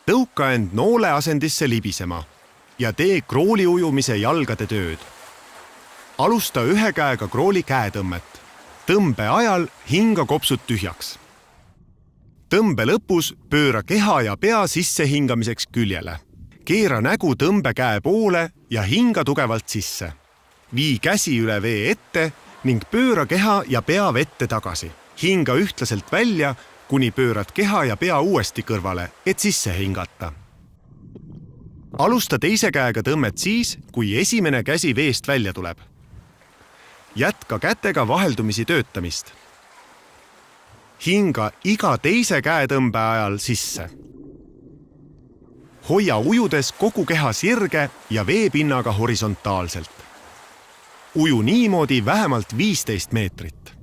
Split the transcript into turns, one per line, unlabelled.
Tõuka end noole asendisse libisema ja tee krooli ujumise jalgade tööd. Alusta ühe käega krooli käetõmmet. Tõmbe ajal hinga kopsud tühjaks. Tõmbe lõpus pööra keha ja pea sisse hingamiseks küljele. Keera nägu tõmbe käe poole ja hinga tugevalt sisse. Vii käsi üle vee ette ning pööra keha ja pea vette tagasi. Hinga ühtlaselt välja, kuni pöörad keha ja pea uuesti kõrvale, et sisse hingata. Alusta teise käega tõmmet siis, kui esimene käsi veest välja tuleb. Jätka kätega vaheldumisi töötamist. Hinga iga teise käetõmbe ajal sisse. Hoia ujudes kogu keha sirge ja veepinnaga horisontaalselt. Uju niimoodi vähemalt 15 meetrit.